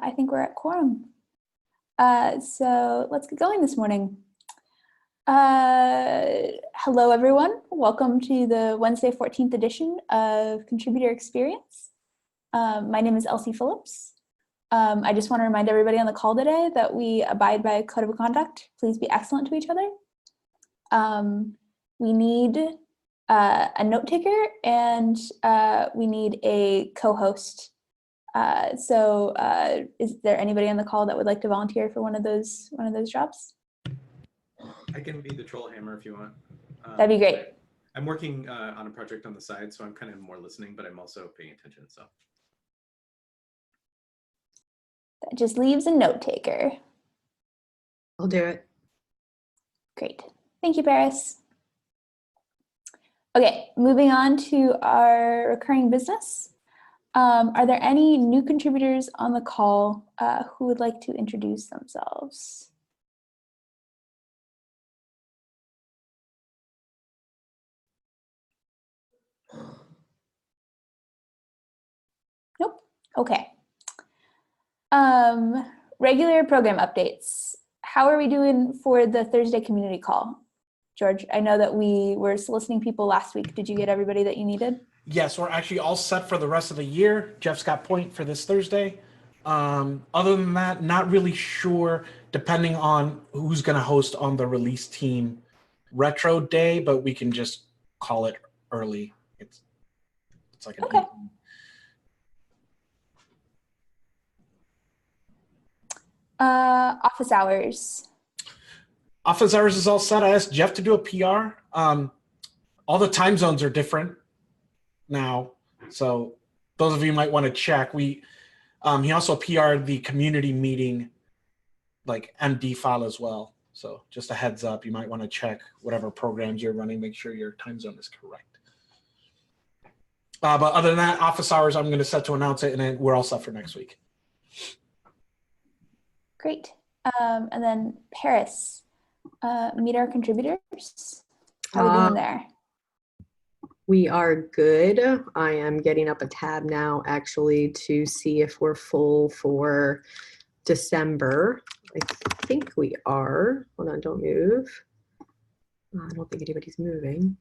I think we're at quorum. So let's get going this morning. Hello, everyone. Welcome to the Wednesday 14th edition of Contributor Experience. My name is Elsie Phillips. I just want to remind everybody on the call today that we abide by a code of conduct. Please be excellent to each other. We need a note taker and we need a co-host. So is there anybody on the call that would like to volunteer for one of those jobs? I can be the troll hammer if you want. That'd be great. I'm working on a project on the side, so I'm kind of more listening, but I'm also paying attention. So that just leaves a note taker. I'll do it. Great. Thank you, Paris. Okay, moving on to our recurring business. Are there any new contributors on the call who would like to introduce themselves? Nope. Okay. Regular program updates. How are we doing for the Thursday community call? George, I know that we were soliciting people last week. Did you get everybody that you needed? Yes, we're actually all set for the rest of the year. Jeff's got point for this Thursday. Other than that, not really sure, depending on who's going to host on the release team retro day, but we can just call it early. It's like an okay. evening. Office hours. Office hours is all set. I asked Jeff to do a PR. All the time zones are different now, so those of you might want to check. He also PR'd the community meeting like MD file as well. So just a heads up, you might want to check whatever programs you're running, make sure your time zone is correct. But other than that, office hours, I'm going to set to announce it, and then we're all set for next week. Great. And then Paris, meet our contributors. How are we doing there? We are good. I am getting up a tab now actually to see if we're full for December. I think we are. Hold on, don't move. I don't think anybody's moving.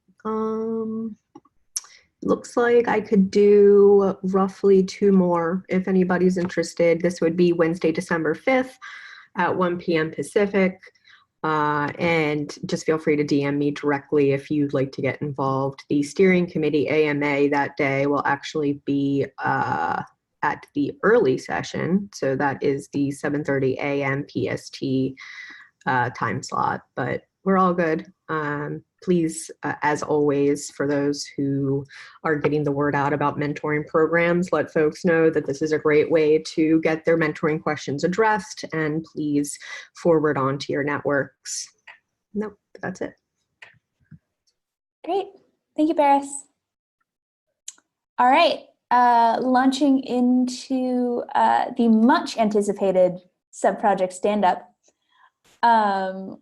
Looks like I could do roughly 2 more if anybody's interested. This would be Wednesday, December 5th at 1 p.m. Pacific. And just feel free to DM me directly if you'd like to get involved. The steering committee AMA that day will actually be at the early session. So that is the 7:30 a.m. PST time slot, but we're all good. Please, as always, for those who are getting the word out about mentoring programs, let folks know that this is a great way to get their mentoring questions addressed, and please forward on to your networks. Nope, that's it. Great. Thank you, Paris. All right. Launching into the much anticipated sub-project stand-up.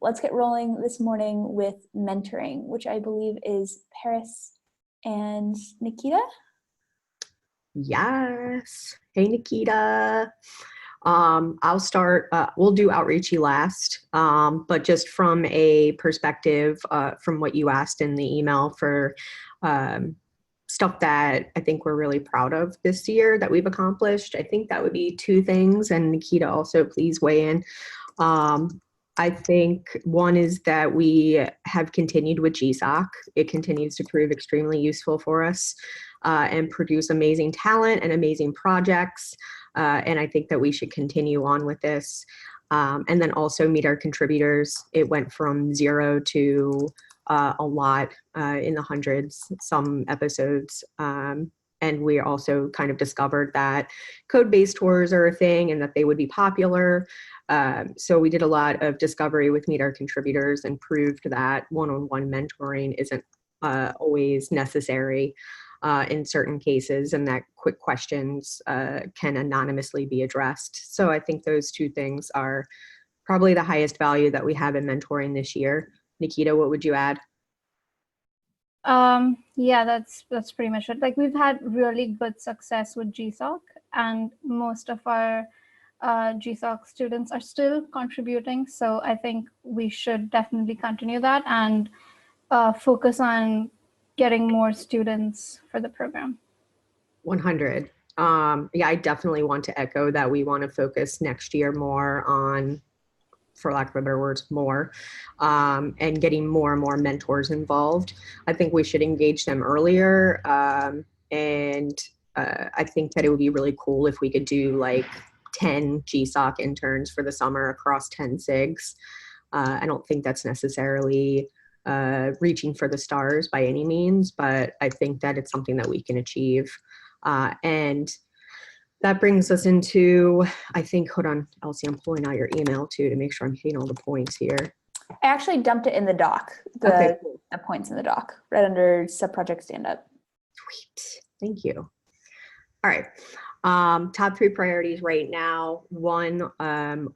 Let's get rolling this morning with mentoring, which I believe is Paris and Nikita. Yes. Hey, Nikita. I'll start. We'll do outreachy last, but just from a perspective from what you asked in the email for stuff that I think we're really proud of this year that we've accomplished. I think that would be 2 things, and Nikita also please weigh in. I think one is that we have continued with GSOC. It continues to prove extremely useful for us and produce amazing talent and amazing projects. And I think that we should continue on with this. And then also meet our contributors. It went from 0 to a lot in the hundreds, some episodes. And we also kind of discovered that code-based tours are a thing and that they would be popular. So we did a lot of discovery with Meet Our Contributors and proved that one-on-one mentoring isn't always necessary in certain cases, and that quick questions can anonymously be addressed. So I think those 2 things are probably the highest value that we have in mentoring this year. Nikita, what would you add? Yeah, that's pretty much it. Like, we've had really good success with GSOC, and most of our GSOC students are still contributing. So I think we should definitely continue that and focus on getting more students for the program. 100. Yeah, I definitely want to echo that we want to focus next year more on, for lack of better words, more, and getting more and more mentors involved. I think we should engage them earlier. And I think that it would be really cool if we could do like 10 GSOC interns for the summer across 10 SIGs. I don't think that's necessarily reaching for the stars by any means, but I think that it's something that we can achieve. And that brings us into, I think, hold on, Elsie, I'm pulling out your email too to make sure I'm hitting all the points here. I actually dumped it in the doc, Okay, cool. the points in the doc, right under subproject stand-up. Sweet, thank you. All right, top 3 priorities right now. 1,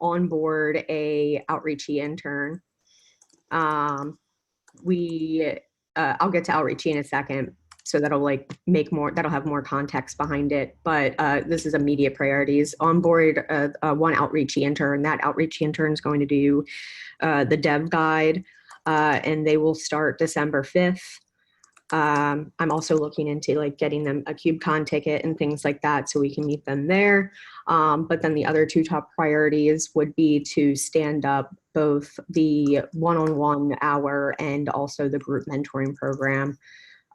onboard a outreachy intern. I'll get to outreachy in a second. So that'll like that'll have more context behind it. But this is immediate priorities. Onboard 1 outreachy intern. That outreachy intern is going to do the dev guide, and they will start December 5th. I'm also looking into like getting them a KubeCon ticket and things like that so we can meet them there. But then the other 2 top priorities would be to stand up both the one-on-one hour and also the group mentoring program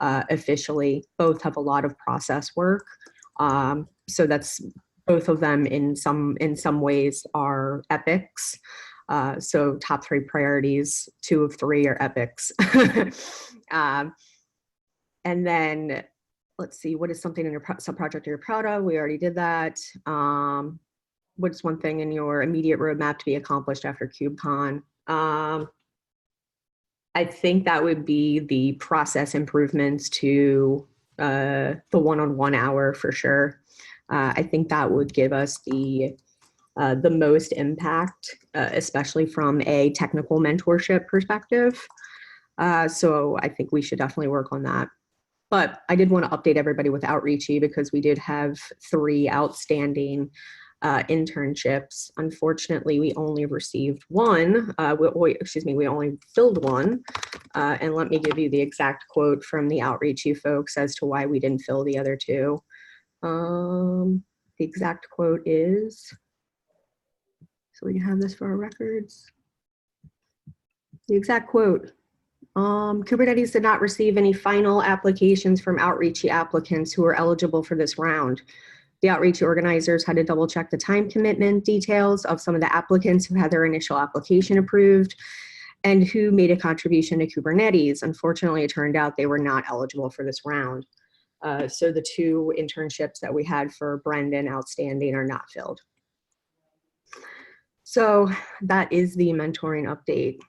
officially. Both have a lot of process work. So that's both of them in some ways are epics. So top 3 priorities, 2 of 3 are epics. And then let's see, what is something in your sub-project you're proud of? We already did that. What's one thing in your immediate roadmap to be accomplished after KubeCon? I think that would be the process improvements to the one-on-one hour for sure. I think that would give us the most impact, especially from a technical mentorship perspective. So I think we should definitely work on that. But I did want to update everybody with Outreachy because we did have 3 outstanding internships. Unfortunately, we only received 1. We only filled 1. And let me give you the exact quote from the Outreachy folks as to why we didn't fill the other 2. The exact quote is, so we can have this for our records. The exact quote. Kubernetes did not receive any final applications from Outreachy applicants who were eligible for this round. The Outreachy organizers had to double check the time commitment details of some of the applicants who had their initial application approved and who made a contribution to Kubernetes. Unfortunately, it turned out they were not eligible for this round. So the 2 internships that we had for Brendan outstanding are not filled. So that is the mentoring update.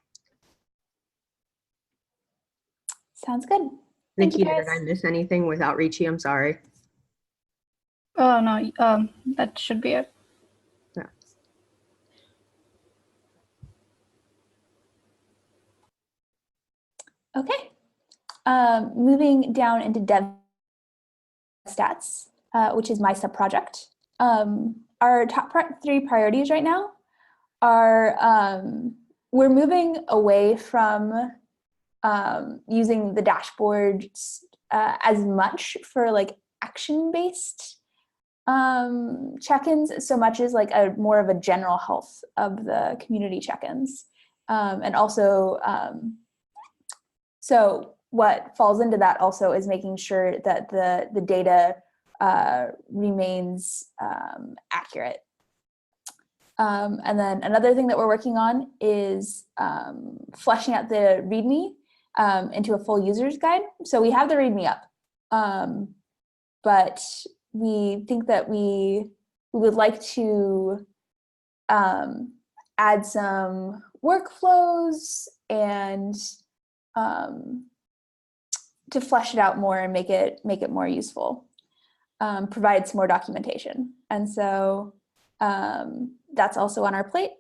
Sounds good. Thank you, Nikita, guys. did I miss anything with Outreachy? I'm sorry. Oh, no, that should be it. Yeah. Okay. Moving down into dev stats, which is my sub-project. Our top 3 priorities right now are we're moving away from using the dashboard as much for like action-based check-ins, so much as like more of a general health of the community check-ins. And also, so what falls into that also is making sure that the data remains accurate. And then another thing that we're working on is fleshing out the README into a full user's guide. So we have the README up, but we think that we would like to add some workflows and to flesh it out more and make it more useful, provide some more documentation. And so that's also on our plate.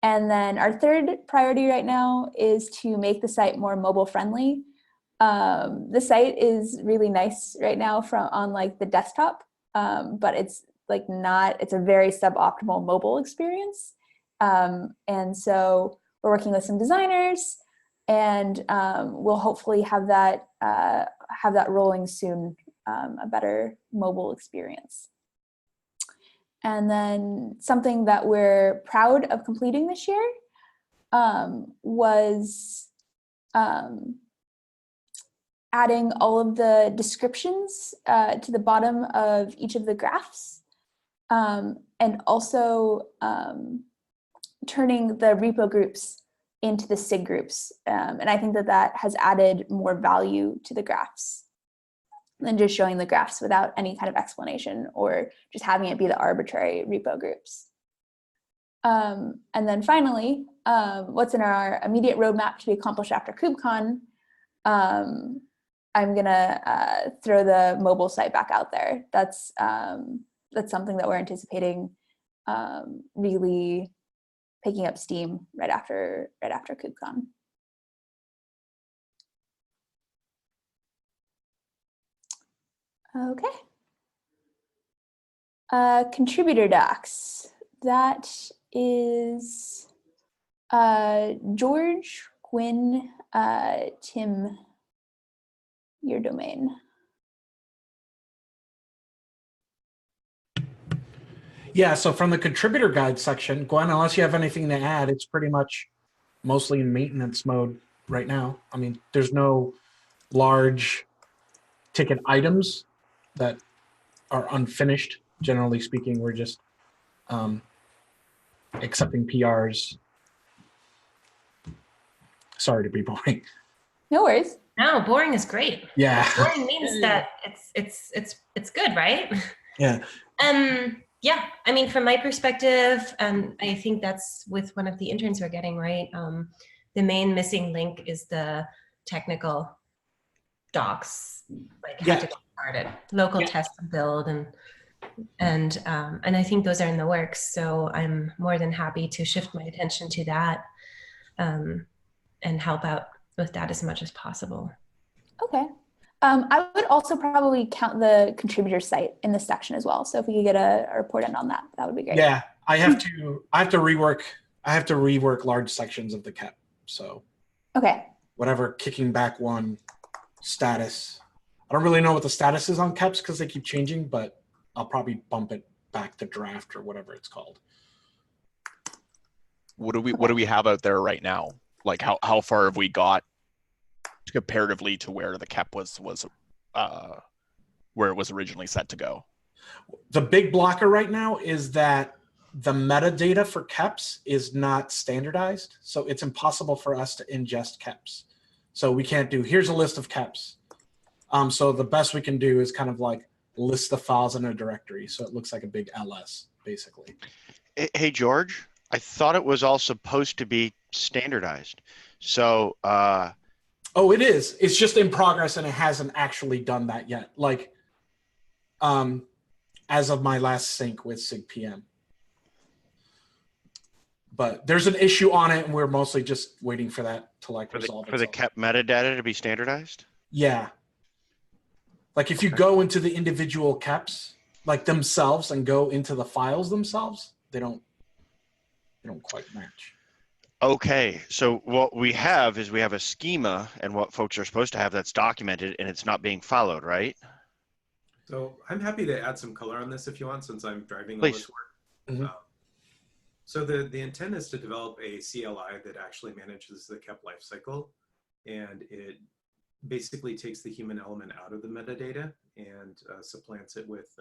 And then our 3rd priority right now is to make the site more mobile friendly. The site is really nice right now on like the desktop, but it's like not, it's a very suboptimal mobile experience. And so we're working with some designers, and we'll hopefully have that rolling soon, a better mobile experience. And then something that we're proud of completing this year was adding all of the descriptions to the bottom of each of the graphs, and also turning the repo groups into the SIG groups. And I think that that has added more value to the graphs than just showing the graphs without any kind of explanation or just having it be the arbitrary repo groups. And then finally, what's in our immediate roadmap to be accomplished after KubeCon, I'm gonna throw the mobile site back out there. That's something that we're anticipating really picking up steam right after KubeCon. Okay. Contributor docs. That is George, Gwyn, Tim, your domain. Yeah, so from the contributor guide section, Gwen, unless you have anything to add, it's pretty much mostly in maintenance mode right now. I mean, there's no large ticket items that are unfinished. Generally speaking, we're just accepting PRs. Sorry to be boring. No worries. No, boring is great. Yeah. Boring means that it's good, right? Yeah. Yeah, I mean, from my perspective, I think that's with one of the interns we're getting, right? The main missing link is the technical docs, like how to get started, local test and build, and I think those are in the works. So I'm more than happy to shift my attention to that and help out with that as much as possible. Okay. I would also probably count the contributor site in this section as well. So if we could get a report in on that, that would be great. Yeah, I have to rework large sections of the KEP. So okay. Whatever kicking back one status. I don't really know what the status is on KEPs because they keep changing, but I'll probably bump it back to draft or whatever it's called. What do we have out there right now? Like how far have we got comparatively to where the KEP was where it was originally set to go? The big blocker right now is that the metadata for KEPs is not standardized. So it's impossible for us to ingest KEPs. So we can't do, here's a list of KEPs. So the best we can do is kind of like list the files in a directory. So it looks like a big LS basically. Hey, George, I thought it was all supposed to be standardized. So, oh, it is. It's just in progress and it hasn't actually done that yet. Like, as of my last sync with SIG PM. But there's an issue on it and we're mostly just waiting for that to like resolve for the KEP metadata to be standardized? Yeah. Like if you go into the individual KEPs, like themselves and go into the files themselves, they don't quite match. Okay, so what we have is we have a schema and what folks are supposed to have that's documented and it's not being followed, right? So I'm happy to add some color on this if you want, since I'm driving Please. all this work. Mm-hmm. So the intent is to develop a CLI that actually manages the KEP lifecycle, and it basically takes the human element out of the metadata and supplants it with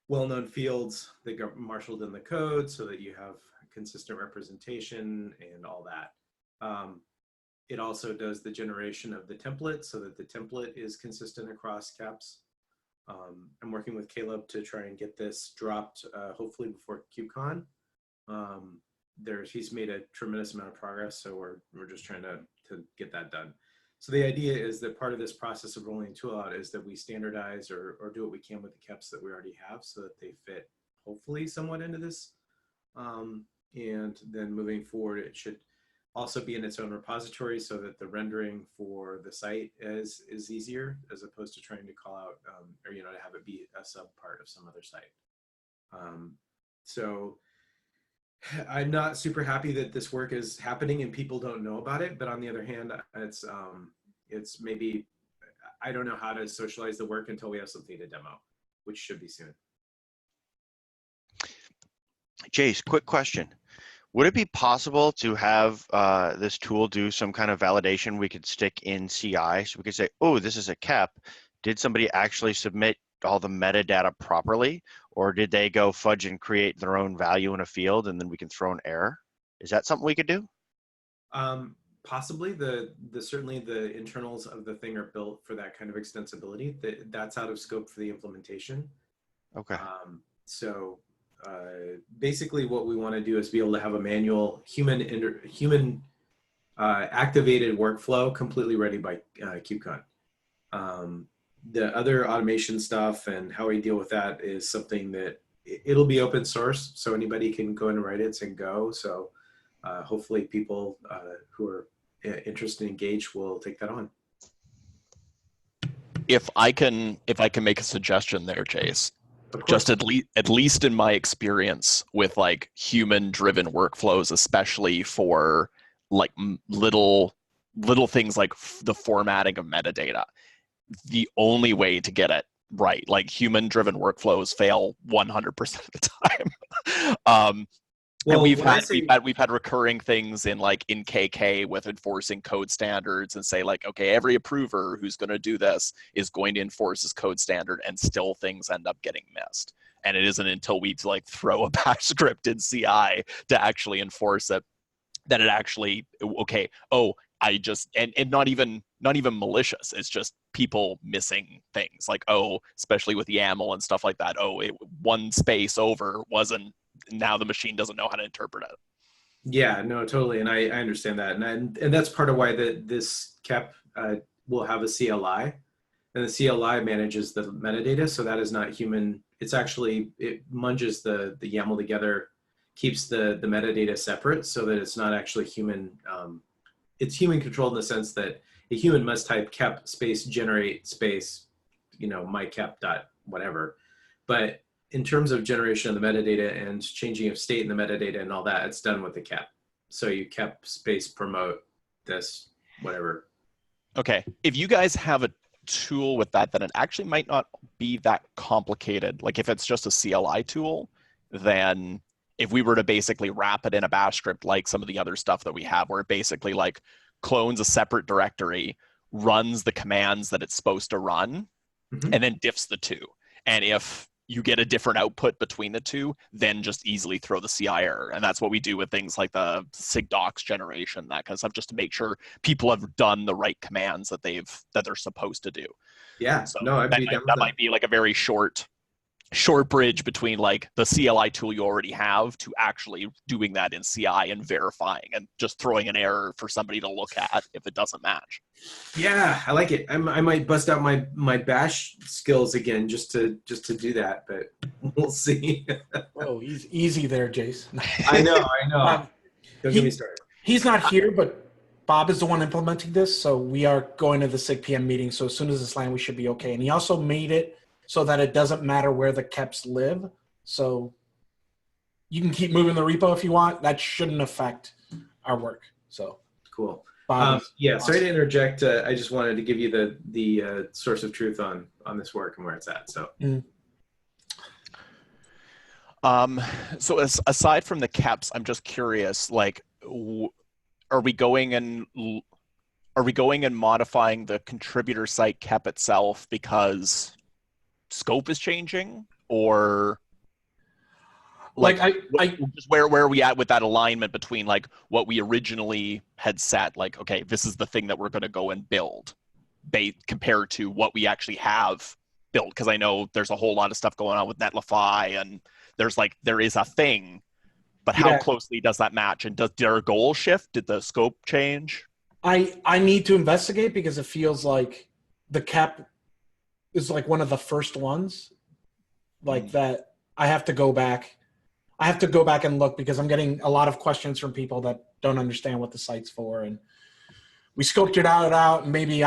well-known fields that get marshaled in the code so that you have consistent representation and all that. It also does the generation of the template so that the template is consistent across KEPs. I'm working with Caleb to try and get this dropped hopefully before KubeCon. He's made a tremendous amount of progress, so we're just trying to get that done. So the idea is that part of this process of rolling a tool out is that we standardize or do what we can with the KEPs that we already have so that they fit hopefully somewhat into this. And then moving forward, it should also be in its own repository so that the rendering for the site is easier as opposed to trying to call out or to have it be a sub part of some other site. So I'm not super happy that this work is happening and people don't know about it. But on the other hand, it's maybe, I don't know how to socialize the work until we have something to demo, which should be soon. Jace, quick question. Would it be possible to have this tool do some kind of validation we could stick in CI? So we could say, oh, this is a KEP. Did somebody actually submit all the metadata properly? Or did they go fudge and create their own value in a field and then we can throw an error? Is that something we could do? Possibly. Certainly the internals of the thing are built for that kind of extensibility. That's out of scope for the implementation. Okay. So basically what we want to do is be able to have a manual human activated workflow completely ready by KubeCon. The other automation stuff and how we deal with that is something that it'll be open source, so anybody can go and write it and go. So hopefully people who are interested and engaged will take that on. If I can make a suggestion there, Chase, Of just course. at least in my experience with like human driven workflows, especially for like little things like the formatting of metadata, the only way to get it right, like human driven workflows fail 100% of the time. Well, and we've had recurring things in KK with enforcing code standards and say like, okay, every approver who's going to do this is going to enforce this code standard, and still things end up getting missed. And it isn't until we like throw a bash script in CI to actually enforce it that it actually, okay, oh, I just, and not even malicious. It's just people missing things like, oh, especially with YAML and stuff like that. Oh, one space over wasn't, now the machine doesn't know how to interpret it. Yeah, no, totally. And I understand that. And that's part of why this KEP will have a CLI, and the CLI manages the metadata. So that is not human. It's actually, it munges the YAML together, keeps the metadata separate so that it's not actually human. It's human controlled in the sense that a human must type KEP space generate space, my KEP dot whatever. But in terms of generation of the metadata and changing of state in the metadata and all that, it's done with the KEP. So you KEP space promote this, whatever. Okay. If you guys have a tool with that, then it actually might not be that complicated. Like if it's just a CLI tool, then if we were to basically wrap it in a bash script, like some of the other stuff that we have, where it basically like clones a separate directory, runs the commands that it's supposed to run, and then diffs the two. And if you get a different output between the two, then just easily throw the CI error. And that's what we do with things like the SIG docs generation, that kind of stuff, just to make sure people have done the right commands that they're supposed to do. Yeah, so no, that might be like a very short bridge between like the CLI tool you already have to actually doing that in CI and verifying and just throwing an error for somebody to look at if it doesn't match. Yeah, I like it. I might bust out my bash skills again just to do that, but we'll see. Whoa, easy there, Jace. I know. Don't get me started. He's not here, but Bob is the one implementing this, so we are going to the SIG PM meeting. So as soon as it's land, we should be okay. And he also made it so that it doesn't matter where the KEPs live. So you can keep moving the repo if you want. That shouldn't affect our work. So cool. Bob yeah, sorry to interject. I just wanted to give you the source of truth on this work and where it's at. So. So aside from the KEPs, I'm just curious, like, are we going and modifying the contributor site KEP itself because scope is changing, or just where are we at with that alignment between like what we originally had set, like, okay, this is the thing that we're going to go and build, compared to what we actually have built? Because I know there's a whole lot of stuff going on with Netlify, and there is a thing, but how closely does that match? And did our goal shift? Did the scope change? I need to investigate, because it feels like the KEP is like one of the first ones like that. I have to go back and look, because I'm getting a lot of questions from people that don't understand what the site's for. And we scoped it out, and maybe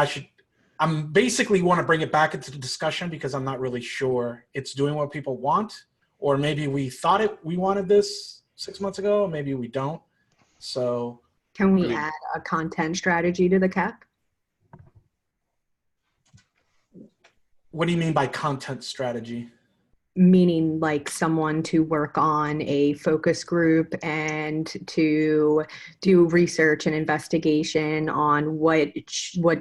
I'm basically want to bring it back into the discussion, because I'm not really sure it's doing what people want, or maybe we thought we wanted this 6 months ago, maybe we don't. So Can we add a content strategy to the CAP? what do you mean by content strategy? Meaning like someone to work on a focus group and to do research and investigation on what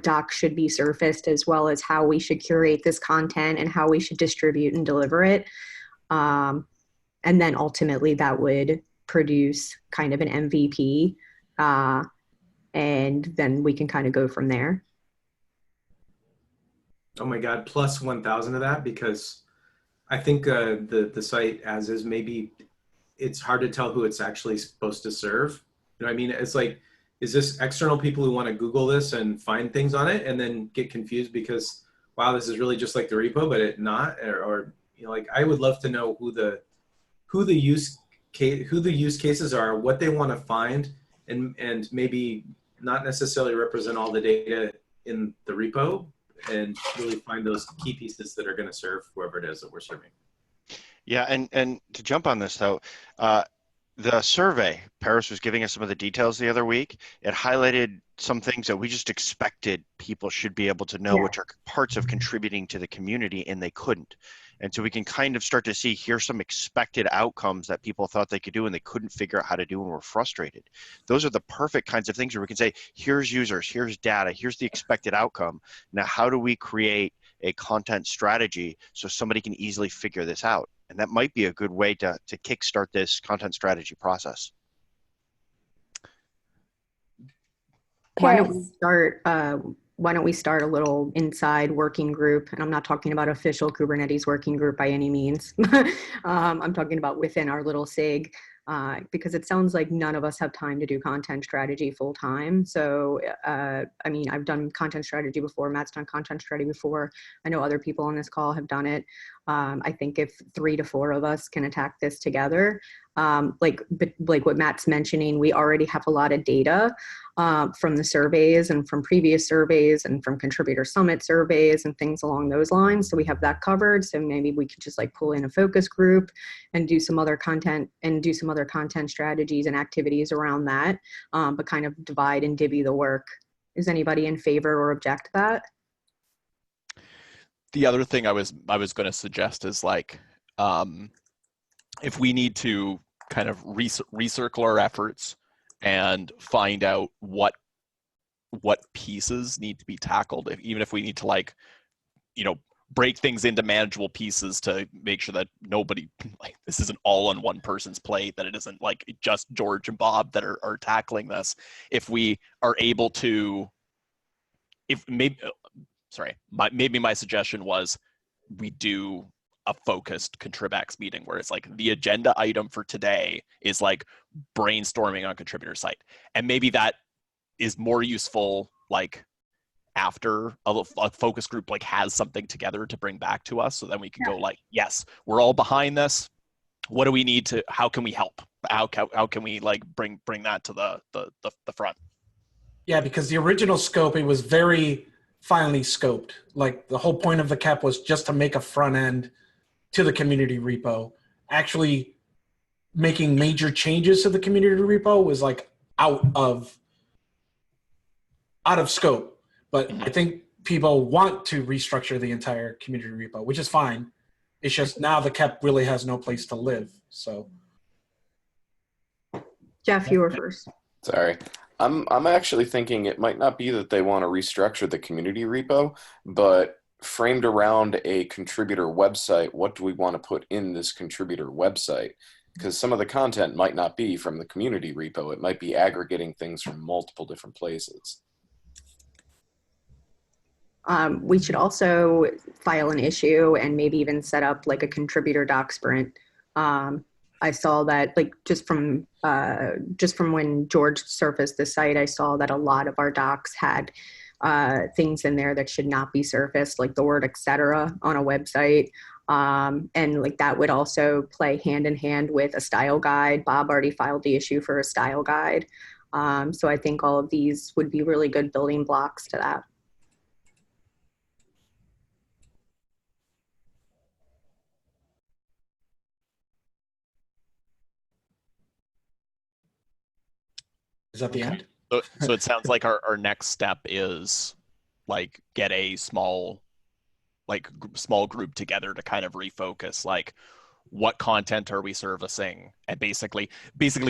docs should be surfaced, as well as how we should curate this content and how we should distribute and deliver it. And then ultimately that would produce kind of an MVP. And then we can kind of go from there. Oh my God, plus 1,000 of that, because I think the site as is, maybe it's hard to tell who it's actually supposed to serve. You know what I mean? It's like, is this external people who want to Google this and find things on it and then get confused because, wow, this is really just like the repo, but it not, or you know, like I would love to know who the use cases are, what they want to find, and maybe not necessarily represent all the data in the repo, and really find those key pieces that are going to serve whoever it is that we're serving. Yeah, and to jump on this though, the survey, Paris was giving us some of the details the other week. It highlighted some things that we just expected people should be able to know, which are parts of contributing to the community, and they couldn't. And so we can kind of start to see, here's some expected outcomes that people thought they could do and they couldn't figure out how to do and were frustrated. Those are the perfect kinds of things where we can say, here's users, here's data, here's the expected outcome. Now, how do we create a content strategy so somebody can easily figure this out? And that might be a good way to kickstart this content strategy process. Why don't we start a little inside working group? And I'm not talking about official Kubernetes working group by any means. I'm talking about within our little SIG, because it sounds like none of us have time to do content strategy full time. So, I mean, I've done content strategy before. Matt's done content strategy before. I know other people on this call have done it. I think if 3 to 4 of us can attack this together, like what Matt's mentioning, we already have a lot of data from the surveys and from previous surveys and from contributor summit surveys and things along those lines. So we have that covered. So maybe we could just like pull in a focus group and do some other content strategies and activities around that, but kind of divide and divvy the work. Is anybody in favor or object to that? The other thing I was going to suggest is like, if we need to kind of recircle our efforts and find out what pieces need to be tackled, even if we need to, like, you know, break things into manageable pieces to make sure that nobody, like, this isn't all on one person's plate, that it isn't like just George and Bob that are tackling this. If we are able to, maybe my suggestion was we do a focused Contribex meeting where it's like the agenda item for today is like brainstorming on contributor site. And maybe that is more useful like after a focus group like has something together to bring back to us. So then we can go like, yes, we're all behind this. What do we need to, how can we help? How can we like bring that to the front? Yeah, because the original scope, it was very finely scoped. Like the whole point of the CAP was just to make a front end to the community repo. Actually making major changes to the community repo was like out of scope. But I think people want to restructure the entire community repo, which is fine. It's just now the CAP really has no place to live. So Jeff, you were first. Sorry. I'm actually thinking it might not be that they want to restructure the community repo, but framed around a contributor website, what do we want to put in this contributor website? Because some of the content might not be from the community repo. It might be aggregating things from multiple different places. We should also file an issue and maybe even set up like a contributor doc sprint. I saw that, like, just from when George surfaced the site, I saw that a lot of our docs had things in there that should not be surfaced, like the word etc. on a website. And like that would also play hand in hand with a style guide. Bob already filed the issue for a style guide. So I think all of these would be really good building blocks to that. Is that the Okay. end? So it sounds like our next step is like get a small group together to kind of refocus, like what content are we servicing, and basically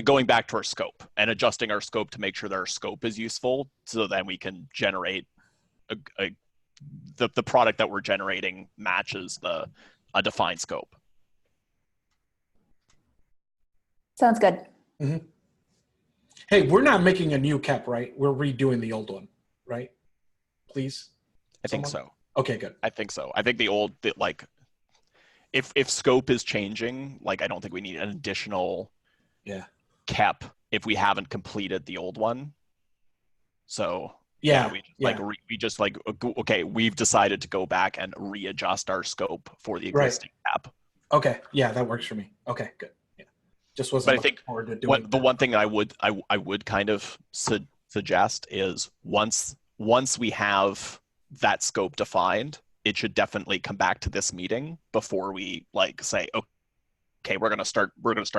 going back to our scope and adjusting our scope to make sure that our scope is useful, so then we can generate the product that we're generating matches a defined scope. Sounds good. Mm-hmm. Hey, we're not making a new KEP, right? We're redoing the old one, right? Please? I think so. Okay, good. I think so. I think if scope is changing, like I don't think we need an additional KEP if we haven't completed the old one. So we just like, okay, we've decided to go back and readjust our scope for the existing KEP. Okay, yeah, that works for me. Okay, good. Yeah, just wasn't. But I think forward to doing the one thing I would kind of suggest is once we have that scope defined, it should definitely come back to this meeting before we like say, okay, we're gonna start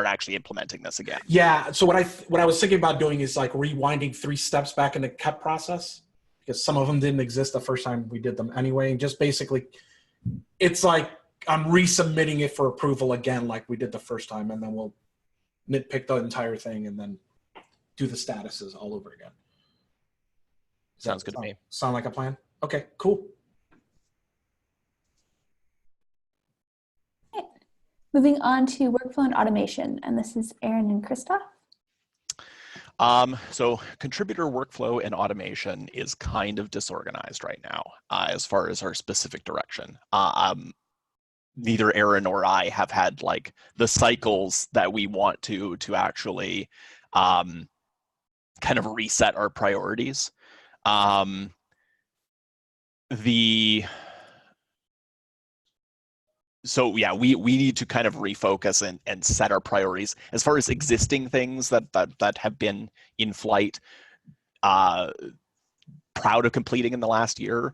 actually implementing this again. Yeah. So what I was thinking about doing is like rewinding 3 steps back in the KEP process, because some of them didn't exist the first time we did them anyway. And just basically, it's like I'm resubmitting it for approval again, like we did the first time, and then we'll nitpick the entire thing and then do the statuses all over again. Sounds good to me. Sound like a plan? Okay, cool. Moving on to workflow and automation, and this is Aaron and Christoph. So contributor workflow and automation is kind of disorganized right now as far as our specific direction. Neither Aaron nor I have had like the cycles that we want to actually kind of reset our priorities. So yeah, we need to kind of refocus and set our priorities as far as existing things that have been in flight, proud of completing in the last year.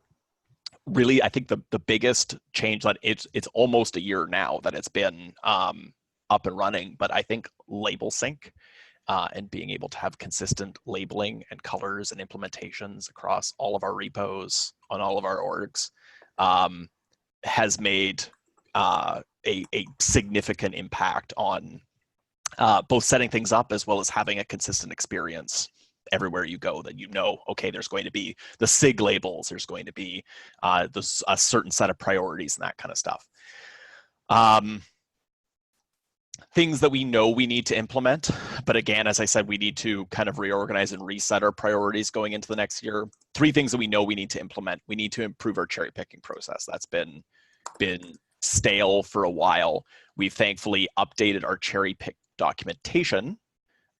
Really, I think the biggest change that it's almost a year now that it's been up and running, but I think label sync and being able to have consistent labeling and colors and implementations across all of our repos on all of our orgs has made a significant impact on both setting things up as well as having a consistent experience everywhere you go, that okay, there's going to be the SIG labels, there's going to be a certain set of priorities and that kind of stuff. Things that we know we need to implement, but again, as I said, we need to kind of reorganize and reset our priorities going into the next year. 3 things that we know we need to implement. We need to improve our cherry picking process. That's been stale for a while. We've thankfully updated our cherry pick documentation.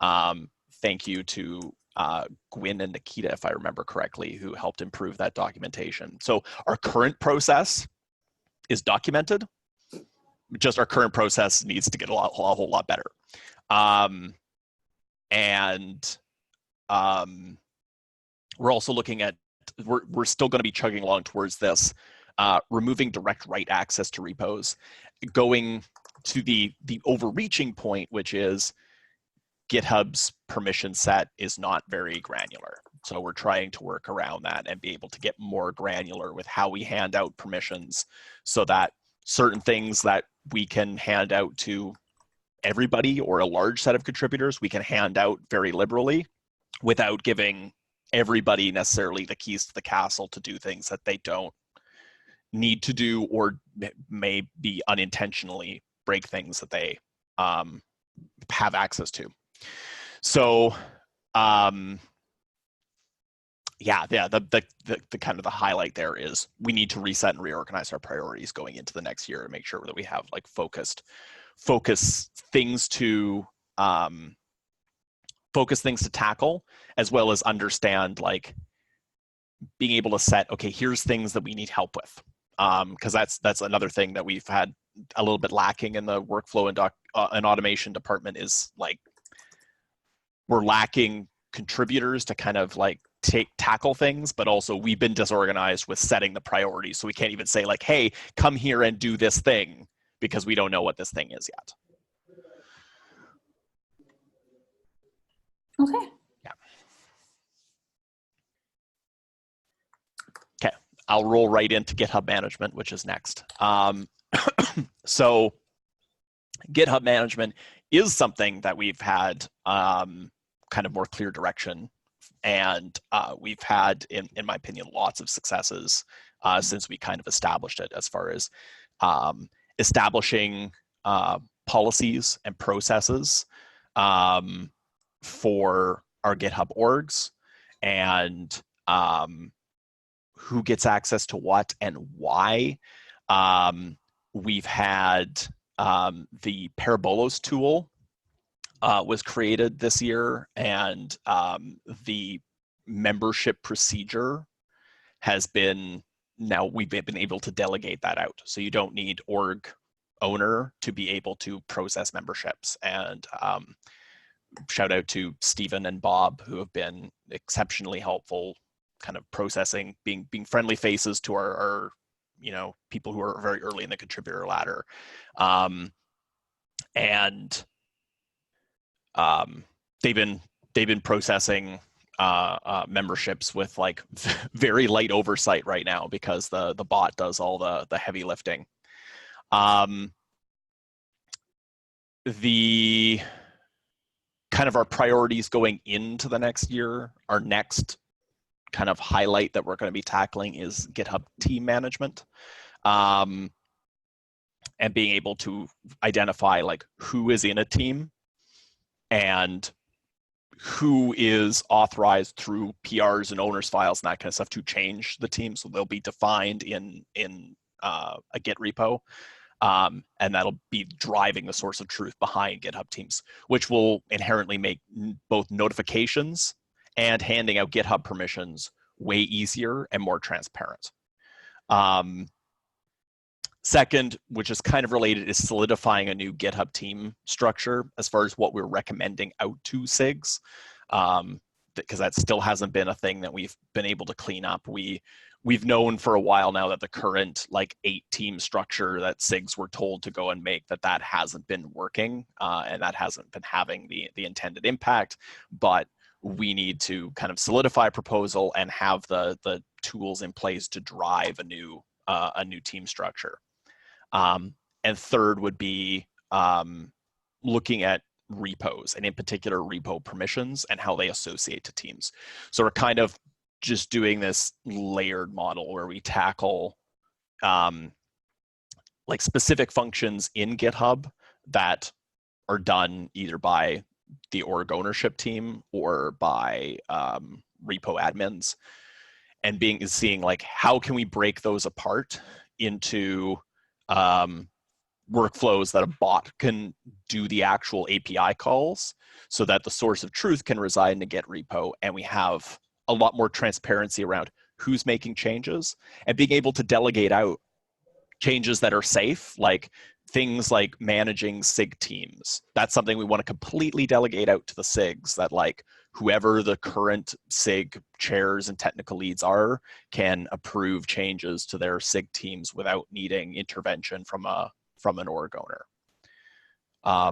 Thank you to Gwyn and Nikita, if I remember correctly, who helped improve that documentation. So our current process is documented. Just our current process needs to get a whole lot better. We're also looking at, we're still going to be chugging along towards this, removing direct write access to repos, going to the overreaching point, which is GitHub's permission set is not very granular. So we're trying to work around that and be able to get more granular with how we hand out permissions, so that certain things that we can hand out to everybody or a large set of contributors, we can hand out very liberally without giving everybody necessarily the keys to the castle to do things that they don't need to do, or may be unintentionally break things that they have access to. So the kind of the highlight there is we need to reset and reorganize our priorities going into the next year and make sure that we have like focus things to tackle, as well as understand, like being able to set, okay, here's things that we need help with, because that's another thing that we've had a little bit lacking in the workflow and automation department, is like we're lacking contributors to kind of like tackle things, but also we've been disorganized with setting the priorities, so we can't even say like, hey, come here and do this thing, because we don't know what this thing is yet. Okay. Yeah. I'll roll right into GitHub management, which is next. So GitHub management is something that we've had kind of more clear direction, and we've had, in my opinion, lots of successes since we kind of established it, as far as establishing policies and processes for our GitHub orgs, and who gets access to what and why. We've had the Parabolos tool was created this year, and the membership procedure has been, now we've been able to delegate that out. So you don't need org owner to be able to process memberships. And shout out to Stephen and Bob, who have been exceptionally helpful, kind of processing, being friendly faces to our people who are very early in the contributor ladder. And they've been processing memberships with like very light oversight right now, because the bot does all the heavy lifting. The kind of our priorities going into the next year, our next kind of highlight that we're going to be tackling is GitHub team management, and being able to identify like who is in a team and who is authorized through PRs and owners files and that kind of stuff to change the team. So they'll be defined in a Git repo, and that'll be driving the source of truth behind GitHub teams, which will inherently make both notifications and handing out GitHub permissions way easier and more transparent. Second, which is kind of related, is solidifying a new GitHub team structure as far as what we're recommending out to SIGs, because that still hasn't been a thing that we've been able to clean up. We've known for a while now that the current like 8-team structure that SIGs were told to go and make, that hasn't been working, and that hasn't been having the intended impact. But we need to kind of solidify a proposal and have the tools in place to drive a new team structure. And third would be looking at repos, and in particular repo permissions and how they associate to teams. So we're kind of just doing this layered model where we tackle like specific functions in GitHub that are done either by the org ownership team or by repo admins, and seeing like how can we break those apart into workflows that a bot can do the actual API calls, so that the source of truth can reside in a Git repo, and we have a lot more transparency around who's making changes, and being able to delegate out changes that are safe, like things like managing SIG teams. That's something we want to completely delegate out to the SIGs, that like whoever the current SIG chairs and technical leads are can approve changes to their SIG teams without needing intervention from an org owner. I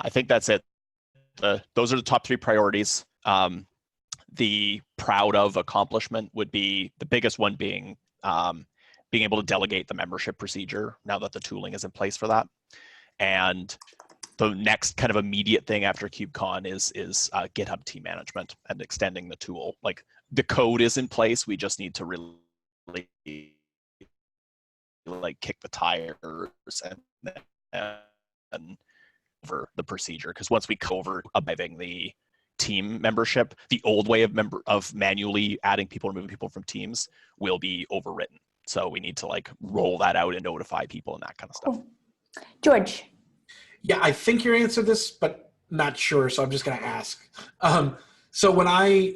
think that's it. Those are the top 3 priorities. The proud of accomplishment would be the biggest one being able to delegate the membership procedure now that the tooling is in place for that. And the next kind of immediate thing after KubeCon is GitHub team management and extending the tool. Like the code is in place, we just need to really like kick the tires and over the procedure, because once we cover abiding the team membership, the old way of manually adding people or moving people from teams will be overwritten. So we need to like roll that out and notify people and that kind of stuff. Cool. George. Yeah, I think you answered this, but not sure, so I'm just going to ask. So when I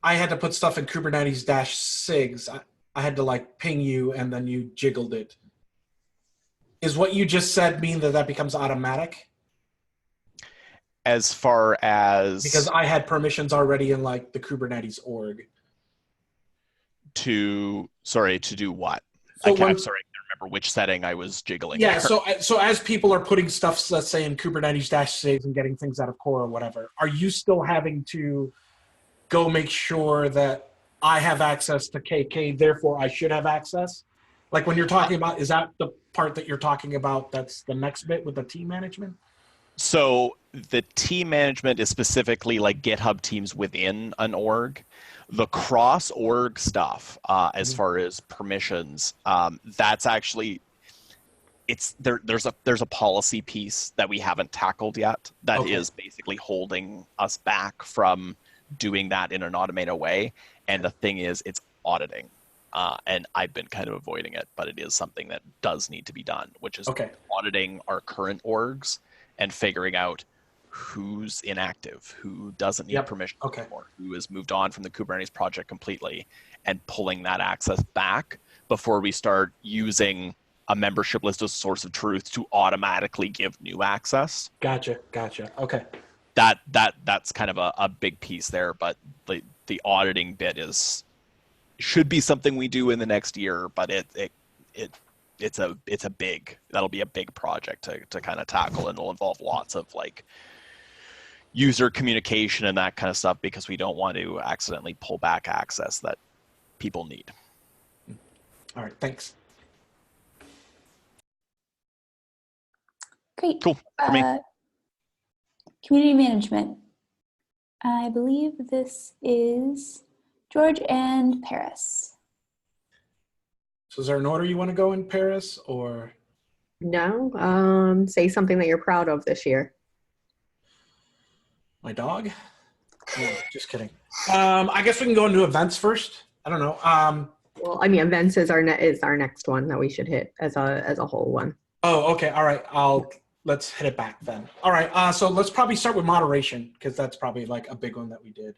had to put stuff in Kubernetes -SIGs, I had to like ping you and then you jiggled it. Is what you just said mean that becomes automatic? As far as... Because I had permissions already in like the Kubernetes org. To do what? So I'm sorry, I can't remember remember which setting I was jiggling. Yeah, there. so as people are putting stuff, let's say in Kubernetes -saves and getting things out of core or whatever, are you still having to go make sure that I have access to KK, therefore I should have access? Like when you're talking about, is that the part that you're talking about that's the next bit with the team management? So the team management is specifically like GitHub teams within an org. The cross org stuff, as far as permissions, that's actually there's a policy piece that we haven't tackled yet that is basically holding us back from doing that in an automated way. And the thing is, it's auditing. And I've been kind of avoiding it, but it is something that does need to be done, which is auditing our current orgs and figuring out who's inactive, who doesn't need permission anymore, who has moved on from the Kubernetes project completely, and pulling that access back before we start using a membership list as a source of truth to automatically give new access. Gotcha. Okay. That's kind of a big piece there, but the auditing bit should be something we do in the next year, but that'll be a big project to kind of tackle, and it'll involve lots of like user communication and that kind of stuff, because we don't want to accidentally pull back access that people need. All right, thanks. Great. Cool. For me. Community management. I believe this is George and Paris. So is there an order you want to go in, Paris, or? No, say something that you're proud of this year. My dog? No, just kidding. I guess we can go into events first. I don't know. Well, I mean, events is our next one that we should hit as a whole one. Oh, okay. All right. Let's hit it back then. All right. So let's probably start with moderation, because that's probably like a big one that we did.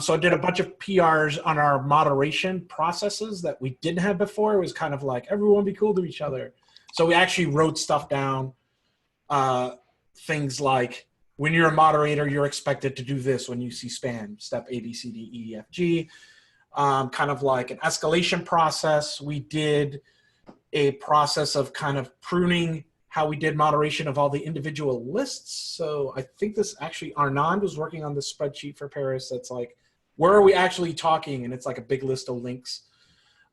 So I did a bunch of PRs on our moderation processes that we didn't have before. It was kind of like everyone be cool to each other. So we actually wrote stuff down. Things like, when you're a moderator, you're expected to do this when you see spam, step A, B, C, D, E, F, G. Kind of like an escalation process. We did a process of kind of pruning how we did moderation of all the individual lists. So I think this actually, Arnand was working on this spreadsheet for Paris that's like, where are we actually talking? And it's like a big list of links.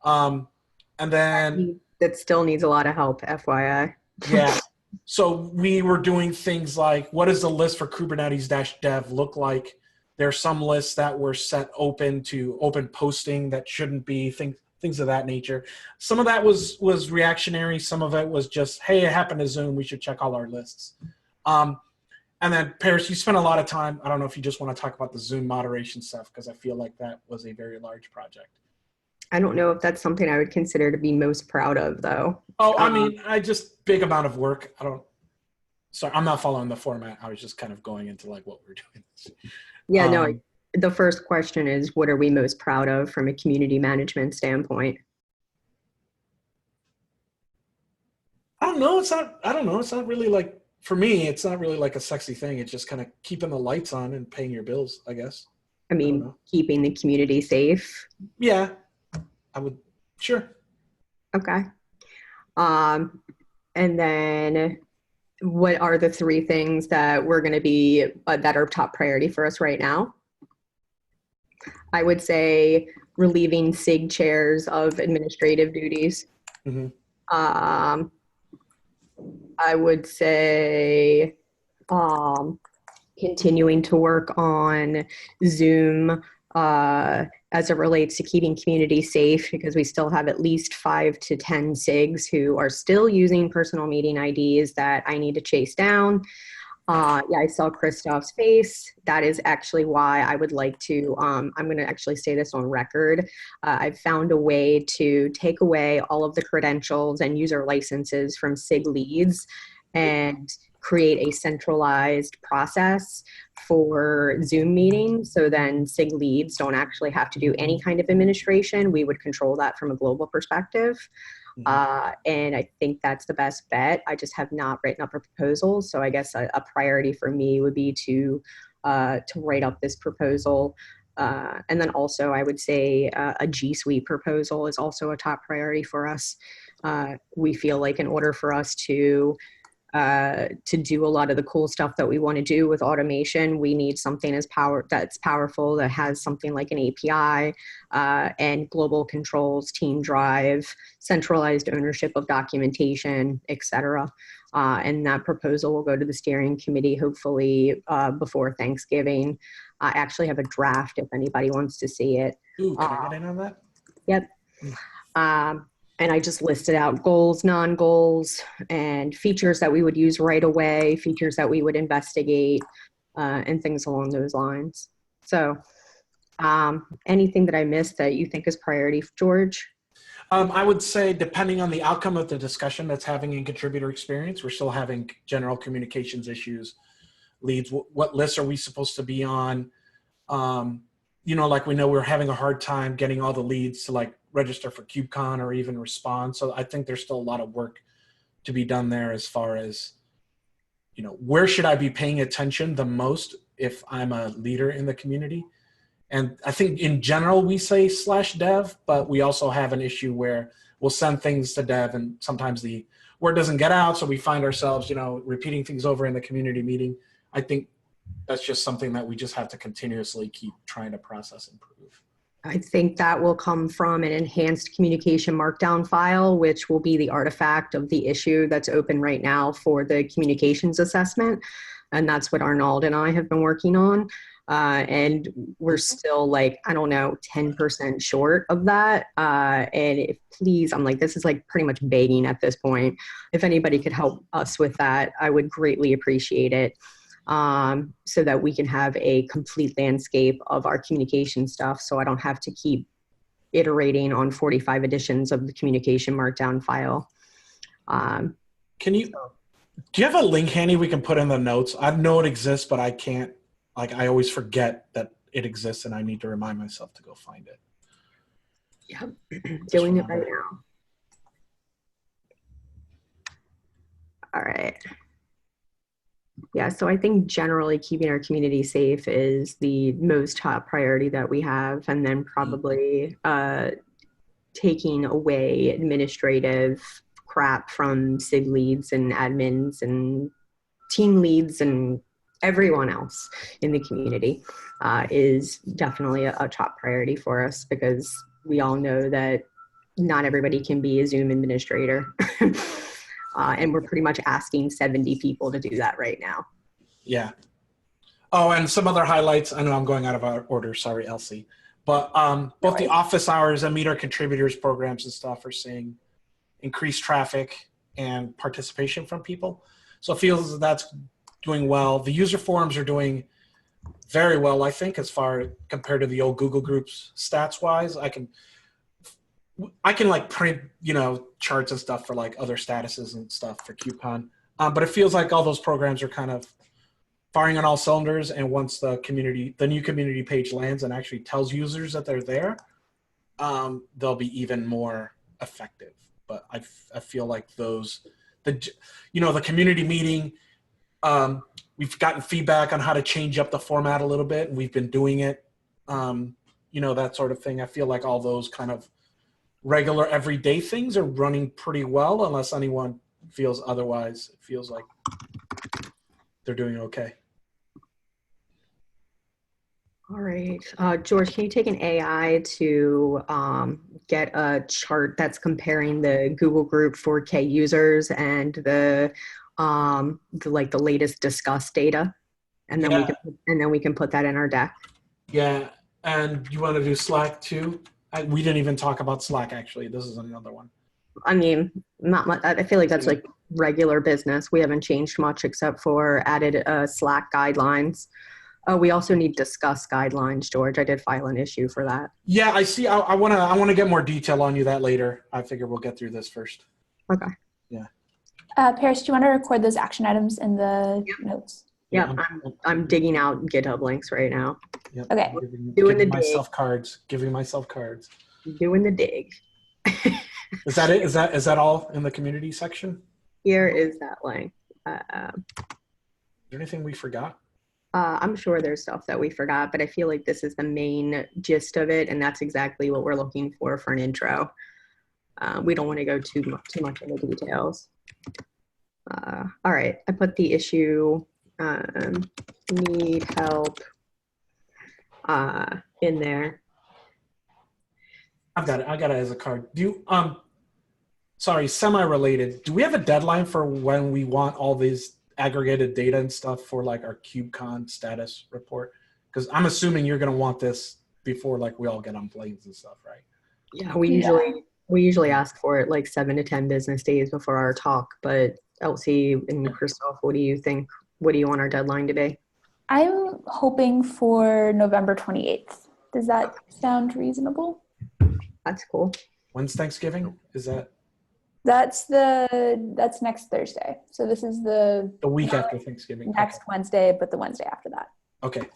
And then... That still needs a lot of help, FYI. Yeah. So we were doing things like, what does the list for Kubernetes-dev look like? There are some lists that were set open to open posting that shouldn't be, things of that nature. Some of that was reactionary. Some of it was just, hey, it happened to Zoom. We should check all our lists. And then Paris, you spent a lot of time. I don't know if you just want to talk about the Zoom moderation stuff, because I feel like that was a very large project. I don't know if that's something I would consider to be most proud of, though. Oh, I mean, big amount of work. Sorry, I'm not following the format. I was just kind of going into like what we're doing. Yeah, no, the first question is, what are we most proud of from a community management standpoint? I don't know. It's not really like, for me, it's not really like a sexy thing. It's just kind of keeping the lights on and paying your bills, I guess. I mean, keeping the community safe. Yeah, I would, sure. Okay. And then what are the 3 things that we're going to be, that are top priority for us right now? I would say relieving SIG chairs of administrative duties. Mm-hmm. I would say continuing to work on Zoom as it relates to keeping community safe, because we still have at least 5 to 10 SIGs who are still using personal meeting IDs that I need to chase down. Yeah, I saw Christoph's face. That is actually why I would like to, I'm going to actually say this on record. I've found a way to take away all of the credentials and user licenses from SIG leads and create a centralized process for Zoom meetings. So then SIG leads don't actually have to do any kind of administration. We would control that from a global perspective. And I think that's the best bet. I just have not written up a proposal. So I guess a priority for me would be to write up this proposal And then also I would say a G Suite proposal is also a top priority for us. We feel like in order for us to do a lot of the cool stuff that we want to do with automation, we need something that's powerful, that has something like an API and global controls, team drive, centralized ownership of documentation, etc. And that proposal will go to the steering committee hopefully before Thanksgiving. I actually have a draft if anybody wants to see it. Ooh, can I get in on that? Yep. And I just listed out goals, non-goals, and features that we would use right away, features that we would investigate, and things along those lines. So anything that I missed that you think is priority, George? I would say depending on the outcome of the discussion that's having in contributor experience, we're still having general communications issues, leads. What lists are we supposed to be on? You know, like we know we're having a hard time getting all the leads to like register for KubeCon or even respond. So I think there's still a lot of work to be done there as far as, you know, where should I be paying attention the most if I'm a leader in the community? And I think in general we say /dev, but we also have an issue where we'll send things to dev and sometimes the word doesn't get out. So we find ourselves, you know, repeating things over in the community meeting. I think that's just something that we just have to continuously keep trying to process and improve. I think that will come from an enhanced communication markdown file, which will be the artifact of the issue that's open right now for the communications assessment. And that's what Arnold and I have been working on. And we're still like, I don't know, 10% short of that. And if, please, I'm like, this is like pretty much begging at this point. If anybody could help us with that, I would greatly appreciate it. So that we can have a complete landscape of our communication stuff, so I don't have to keep iterating on 45 editions of the communication markdown file. Do you have a link handy we can put in the notes? I know it exists, but I can't, like, I always forget that it exists and I need to remind myself to go find it. Yeah, doing it right now. All right. Yeah, so I think generally keeping our community safe is the most top priority that we have, and then probably taking away administrative crap from SIG leads and admins and team leads and everyone else in the community is definitely a top priority for us, because we all know that not everybody can be a Zoom administrator. And we're pretty much asking 70 people to do that right now. Yeah. Oh, and some other highlights. I know I'm going out of order. Sorry, Elsie. But both the office hours and Meet Our Contributors programs and stuff are seeing increased traffic and participation from people. So it feels that's doing well. The user forums are doing very well, I think, as far compared to the old Google Groups stats-wise. I can like print, you know, charts and stuff for like other statuses and stuff for KubeCon. But it feels like all those programs are kind of firing on all cylinders. And once the new community page lands and actually tells users that they're there, they'll be even more effective. But I feel like the community meeting, we've gotten feedback on how to change up the format a little bit, and we've been doing it, you know, that sort of thing. I feel like all those kind of regular everyday things are running pretty well, unless anyone feels otherwise. It feels like they're doing okay. All right. George, can you take an AI to get a chart that's comparing the Google Group 4K users and the latest Discuss data? And then we can put that in our deck. Yeah. And you want to do Slack too? We didn't even talk about Slack, actually. This is another one. I mean, not much. I feel like that's like regular business. We haven't changed much except for added Slack guidelines. We also need Discuss guidelines, George. I did file an issue for that. Yeah, I see. I want to get more detail on that later. I figure we'll get through this first. Okay. Yeah. Paris, do you want to record those action items in the notes? Yeah, I'm digging out GitHub links right now. Yep. Okay. Giving myself cards. Doing the dig. Is that it? Is that all in the community section? Here is that link. Is there anything we forgot? I'm sure there's stuff that we forgot, but I feel like this is the main gist of it, and that's exactly what we're looking for an intro. We don't want to go too much into details. All right, I put the issue, need help in there. I've got it. I got it as a card. Do you, sorry, semi-related. Do we have a deadline for when we want all these aggregated data and stuff for like our KubeCon status report? Because I'm assuming you're going to want this before like we all get on planes and stuff, right? Yeah, we usually ask for it like 7 to 10 business days before our talk. But Elsie and Christoph, what do you think? What do you want our deadline to be? I'm hoping for November 28th. Does that sound reasonable? That's cool. When's Thanksgiving? Is that? That's next Thursday. So this is the week after Thanksgiving. Next Wednesday, but the Wednesday after that. Okay.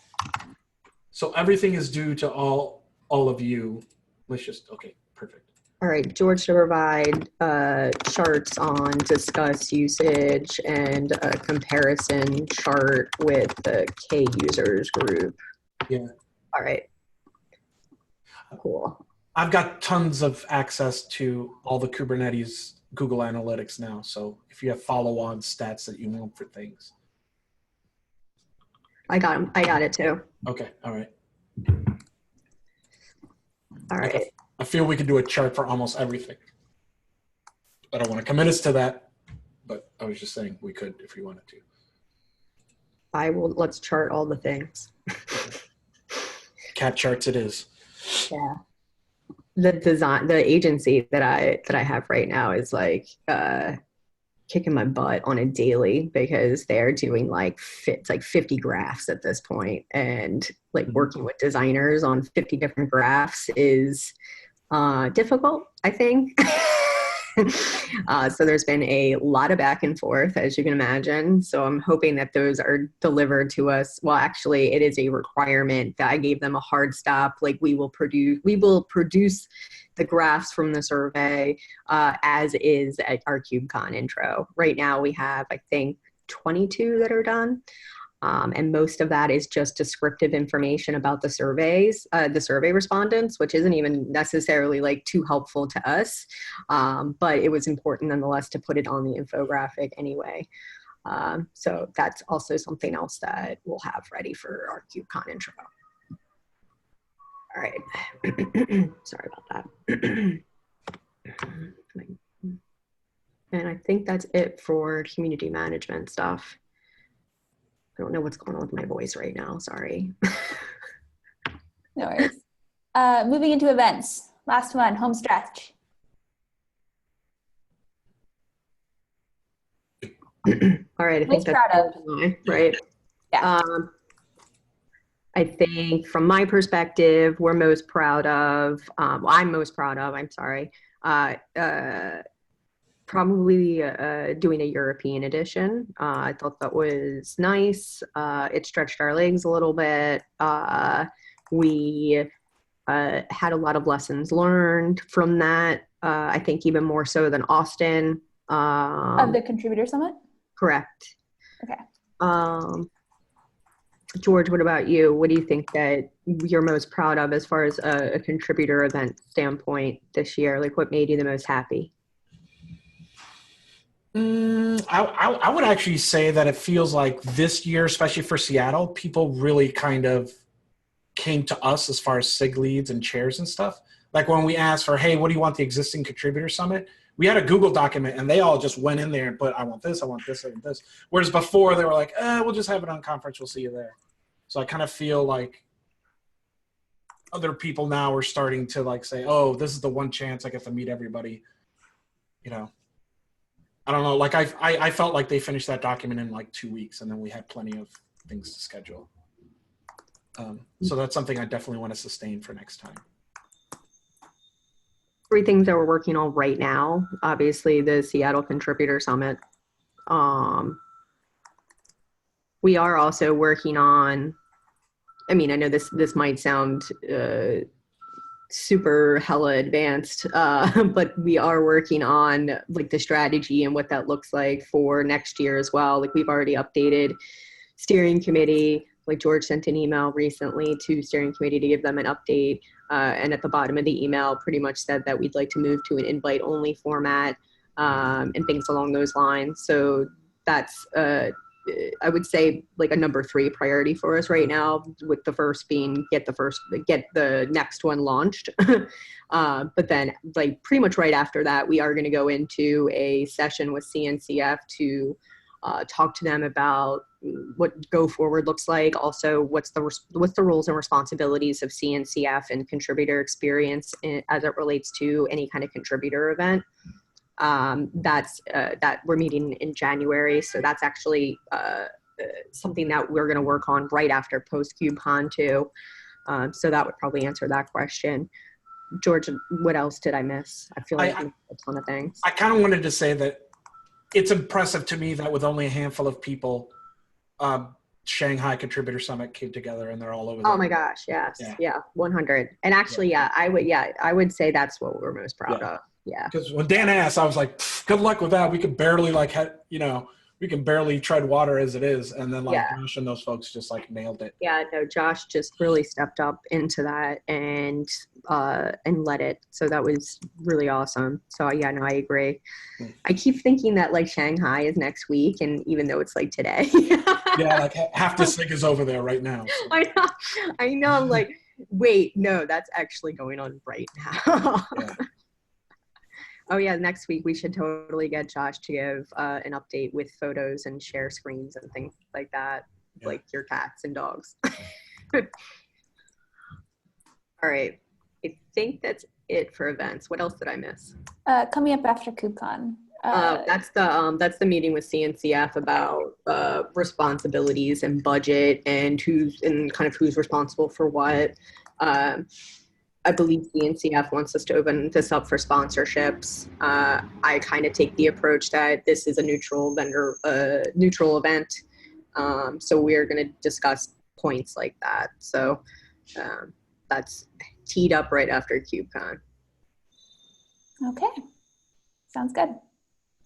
So everything is due to all of you. Let's just, okay, perfect. All right, George to provide charts on discuss usage and a comparison chart with the K users group. Yeah. All right. Cool. I've got tons of access to all the Kubernetes Google Analytics now. So if you have follow-on stats that you want for things. I got them. I got it too. Okay. All right. All right. I feel we could do a chart for almost everything. I don't want to commit us to that, but I was just saying we could if we wanted to. Let's chart all the things. Cat charts it is. Yeah. The agency that I have right now is like kicking my butt on a daily because they're doing like 50 graphs at this point, and like working with designers on 50 different graphs is difficult, I think. So there's been a lot of back and forth, as you can imagine. So I'm hoping that those are delivered to us. Well, actually, it is a requirement that I gave them a hard stop. Like we will produce the graphs from the survey as is at our KubeCon intro. Right now we have, I think, 22 that are done. And most of that is just descriptive information about the survey respondents, which isn't even necessarily like too helpful to us. But it was important nonetheless to put it on the infographic anyway. So that's also something else that we'll have ready for our KubeCon intro. All right. Sorry about that. And I think that's it for community management stuff. I don't know what's going on with my voice right now. Sorry. No worries. Moving into events. Last one, home stretch. All right. I think that's proud of. right. Yeah. I think from my perspective, we're most proud of, I'm most proud of, I'm sorry, probably doing a European edition. I thought that was nice. It stretched our legs a little bit. We had a lot of lessons learned from that. I think even more so than Austin. Of the Contributor Summit? Correct. Okay. George, what about you? What do you think that you're most proud of as far as a contributor event standpoint this year? Like what made you the most happy? I would actually say that it feels like this year, especially for Seattle, people really kind of came to us as far as SIG leads and chairs and stuff. Like when we asked for, hey, what do you want the existing contributor summit? We had a Google document and they all just went in there and put, I want this, I want this, I want this. Whereas before they were like, we'll just have it on conference. We'll see you there. So I kind of feel like other people now are starting to like say, oh, this is the one chance I get to meet everybody. You know, I don't know. Like I felt like they finished that document in like 2 weeks and then we had plenty of things to schedule. So that's something I definitely want to sustain for next time. 3 things that we're working on right now. Obviously, the Seattle Contributor Summit. We are also working on, I mean, I know this might sound super hella advanced, but we are working on like the strategy and what that looks like for next year as well. Like we've already updated steering committee. like George sent an email recently to steering committee to give them an update. And at the bottom of the email pretty much said that we'd like to move to an invite only format and things along those lines. So that's, I would say like a number 3 priority for us right now, with the first being get the next one launched. But then like pretty much right after that, we are going to go into a session with CNCF to talk to them about what go forward looks like. Also, what's the roles and responsibilities of CNCF and contributor experience as it relates to any kind of contributor event. That we're meeting in January. So that's actually something that we're going to work on right after post KubeCon too. So that would probably answer that question. George, what else did I miss? I feel like I missed a ton of things. I kind of wanted to say that it's impressive to me that with only a handful of people, Shanghai Contributor Summit came together and they're all over. Oh my gosh, yes, yeah, 100. And actually, I would say that's what we're most proud of. Yeah. Because when Dan asked, I was like, good luck with that. We could barely we can barely tread water as it is. And then Josh and those folks just like nailed it. Yeah, no, Josh just really stepped up into that and led it. So that was really awesome. So yeah, no, I agree. I keep thinking that like Shanghai is next week, and even though it's like today. Yeah, like half the SIG is over there right now. So. I know. I'm like, wait, no, that's actually going on right now. Yeah. Oh yeah, next week we should totally get Josh to give an update with photos and share screens and things like that, like your cats and dogs. All right, I think that's it for events. What else did I miss? Coming up after KubeCon. That's the meeting with CNCF about responsibilities and budget and who's responsible for what. I believe the NCF wants us to open this up for sponsorships. I kind of take the approach that this is a neutral event. So we're going to discuss points like that. So that's teed up right after KubeCon. Okay, sounds good.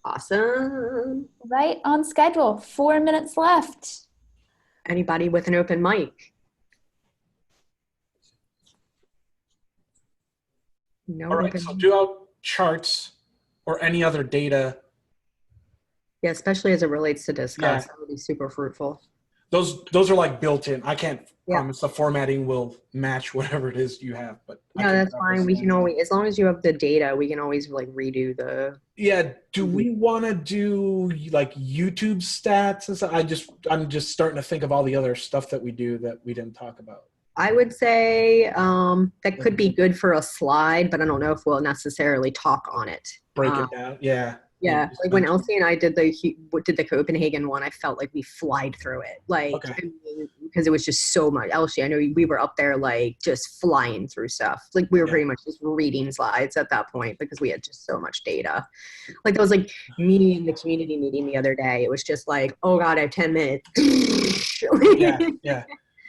Awesome. Right on schedule, 4 minutes left. Anybody with an open mic? No. All right, so do out charts or any other data. Yeah, especially as it relates to Discuss. Yeah. That would be super fruitful. Those are like built in. I can't promise the formatting will match whatever it is you have, but no, that's fine. We can always, as long as you have the data, we can always like redo the. Yeah. Do we want to do like YouTube stats? I'm just starting to think of all the other stuff that we do that we didn't talk about. I would say that could be good for a slide, but I don't know if we'll necessarily talk on it. Break it down. Yeah. Yeah, like when Elsie and I did the Copenhagen one, I felt like we flied through it, like because it was just so much. Elsie, I know we were up there like just flying through stuff. Like we were pretty much just reading slides at that point because we had just so much data. Like that was like me in the community meeting the other day. It was just like, oh God, I have 10 minutes. Yeah.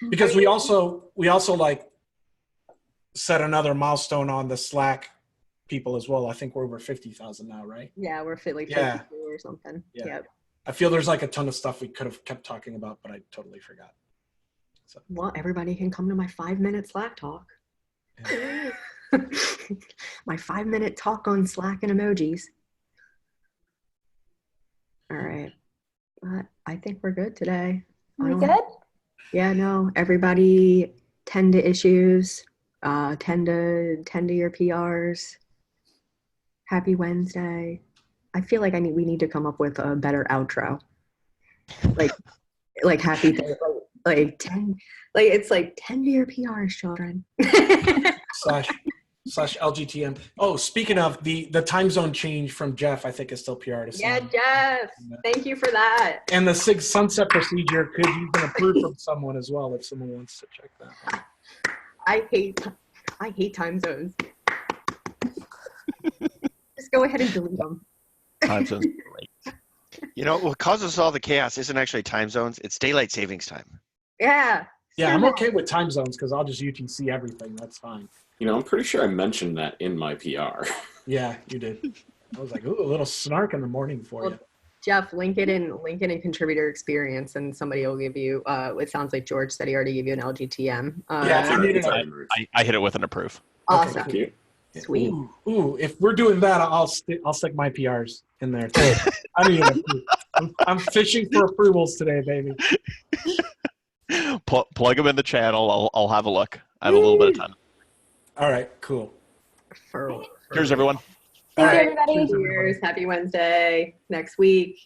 Because we also like set another milestone on the Slack people as well. I think we're over 50,000 now, right? Yeah, we're like 52 or something. Yeah. Yep. I feel there's like a ton of stuff we could have kept talking about, but I totally forgot. So. Well, everybody can come to my 5-minute Slack talk. Yeah. My 5-minute talk on Slack and emojis. All right. I think we're good today. We good? Yeah, no, everybody tend to issues, tend to your PRs. Happy Wednesday. I feel like we need to come up with a better outro. Like happy, like 10, like it's like 10 to your PRs, children. slash LGTM. Oh, speaking of the time zone change from Jeff, I think is still PR to Yeah, Jeff. Thank you for that. And the SIG sunset procedure could use an approve from someone as well if someone wants to check that out. I hate time zones. Just go ahead and delete them. Time zones are great. You know, what causes all the chaos isn't actually time zones, it's daylight savings time. Yeah. Yeah, I'm okay with time zones because I'll just UTC everything. That's fine. You know, I'm pretty sure I mentioned that in my PR. Yeah, you did. I was like, ooh, a little snark in the morning for you. Jeff, link it in contributor experience, and somebody will give you. It sounds like George said he already gave you an LGTM. Yeah, I need it. I hit it with an approve. Awesome. Okay, Thank you. Sweet. Ooh, if we're doing that, I'll stick my PRs in there too. I need it. I'm fishing for approvals today, baby. Plug them in the channel. I'll have a look. I have a little bit of time. All right, cool. For Cheers, everyone. Thank All you, right. everybody. Cheers, everybody. Cheers. Happy Wednesday. Next week.